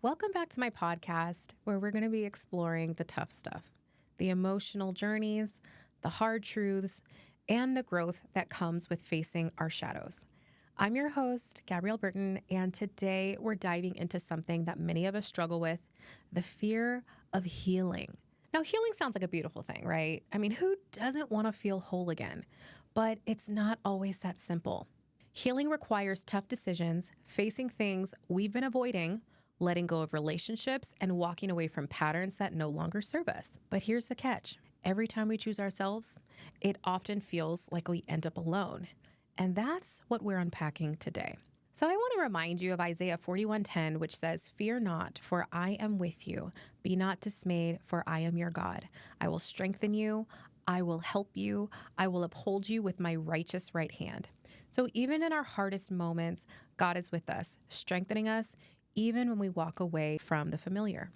Welcome back to my podcast, where we're going to be exploring the tough stuff, the emotional journeys, the hard truths, and the growth that comes with facing our shadows. I'm your host, Gabrielle Burton, and today we're diving into something that many of us struggle with, the fear of healing. Now, healing sounds like a beautiful thing, right? I mean, who doesn't want to feel whole again? But it's not always that simple. Healing requires tough decisions, facing things we've been avoiding, letting go of relationships, and walking away from patterns that no longer serve us. But here's the catch. Every time we choose ourselves, it often feels like we end up alone. And that's what we're unpacking today. So I want to remind you of Isaiah 41:10, which says, "Fear not, for I am with you. Be not dismayed, for I am your God. I will strengthen you. I will help you. I will uphold you with my righteous right hand." So even in our hardest moments, God is with us, strengthening us, even when we walk away from the familiar.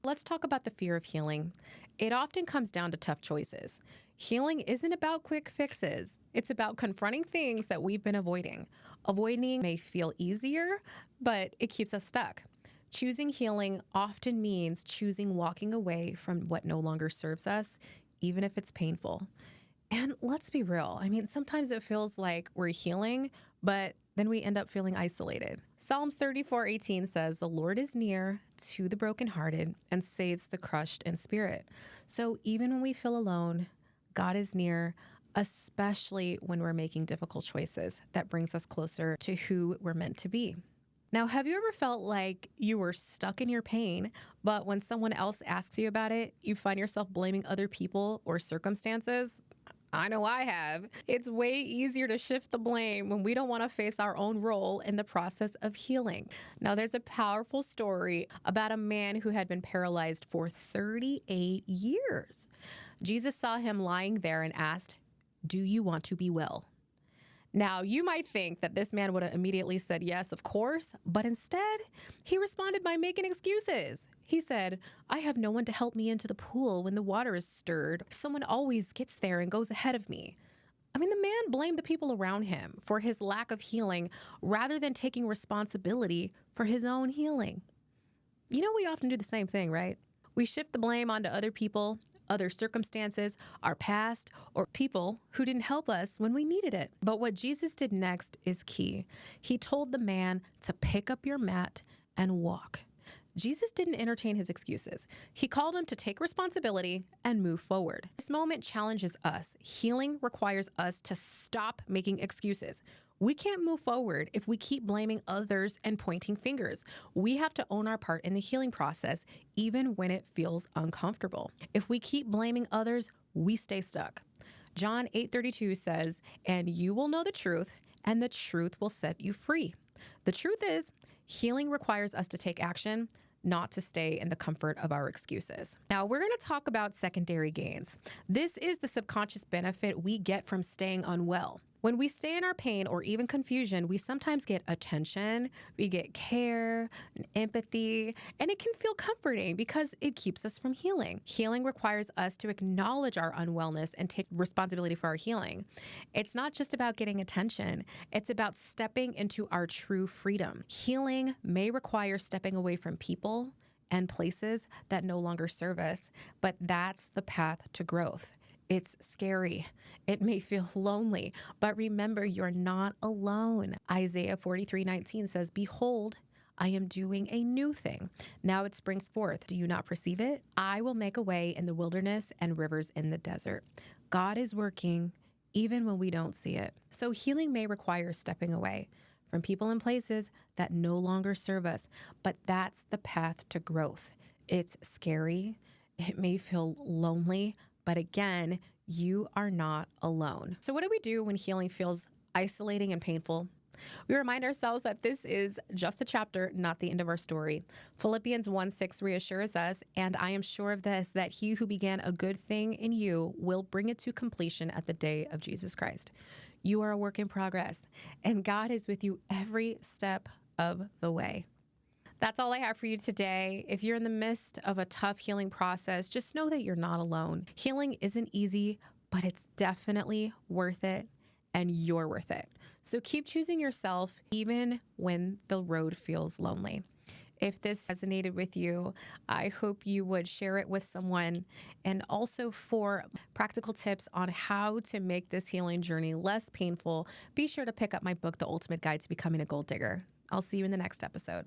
Let's talk about the fear of healing. It often comes down to tough choices. Healing isn't about quick fixes. It's about confronting things that we've been avoiding. Avoiding may feel easier, but it keeps us stuck. Choosing healing often means choosing walking away from what no longer serves us, even if it's painful. And let's be real. I mean, sometimes it feels like we're healing, but then we end up feeling isolated. Psalms 34:18 says, "The Lord is near to the brokenhearted and saves the crushed in spirit." So even when we feel alone, God is near, especially when we're making difficult choices. That brings us closer to who we're meant to be. Now, have you ever felt like you were stuck in your pain, but when someone else asks you about it, you find yourself blaming other people or circumstances? I know I have. It's way easier to shift the blame when we don't want to face our own role in the process of healing. Now, there's a powerful story about a man who had been paralyzed for 38 years. Jesus saw him lying there and asked, "Do you want to be well?" Now, you might think that this man would have immediately said yes, of course, but instead, he responded by making excuses. He said, "I have no one to help me into the pool when the water is stirred. Someone always gets there and goes ahead of me." I mean, the man blamed the people around him for his lack of healing rather than taking responsibility for his own healing. You know, we often do the same thing, right? We shift the blame onto other people, other circumstances, our past, or people who didn't help us when we needed it. But what Jesus did next is key. He told the man to pick up your mat and walk. Jesus didn't entertain his excuses. He called him to take responsibility and move forward. This moment challenges us. Healing requires us to stop making excuses. We can't move forward if we keep blaming others and pointing fingers. We have to own our part in the healing process, even when it feels uncomfortable. If we keep blaming others, we stay stuck. John 8:32 says, "And you will know the truth, and the truth will set you free." The truth is, healing requires us to take action, not to stay in the comfort of our excuses. Now, we're going to talk about secondary gains. This is the subconscious benefit we get from staying unwell. When we stay in our pain or even confusion, we sometimes get attention, we get care, and empathy, and it can feel comforting because it keeps us from healing. Healing requires us to acknowledge our unwellness and take responsibility for our healing. It's not just about getting attention, it's about stepping into our true freedom. Healing may require stepping away from people and places that no longer serve us, but that's the path to growth. It's scary. It may feel lonely, but remember, you're not alone. Isaiah 43:19 says, "Behold, I am doing a new thing. Now it springs forth. Do you not perceive it? I will make a way in the wilderness and rivers in the desert." God is working even when we don't see it. So healing may require stepping away from people and places that no longer serve us, but that's the path to growth. It's scary. It may feel lonely, but again, you are not alone. So what do we do when healing feels isolating and painful? We remind ourselves that this is just a chapter, not the end of our story. Philippians 1:6 reassures us, "And I am sure of this, that he who began a good thing in you will bring it to completion at the day of Jesus Christ." You are a work in progress, and God is with you every step of the way. That's all I have for you today. If you're in the midst of a tough healing process, just know that you're not alone. Healing isn't easy, but it's definitely worth it, and you're worth it. So keep choosing yourself even when the road feels lonely. If this resonated with you, I hope you would share it with someone. And also for practical tips on how to make this healing journey less painful, be sure to pick up my book, The Ultimate Guide to Becoming a Gold Digger. I'll see you in the next episode.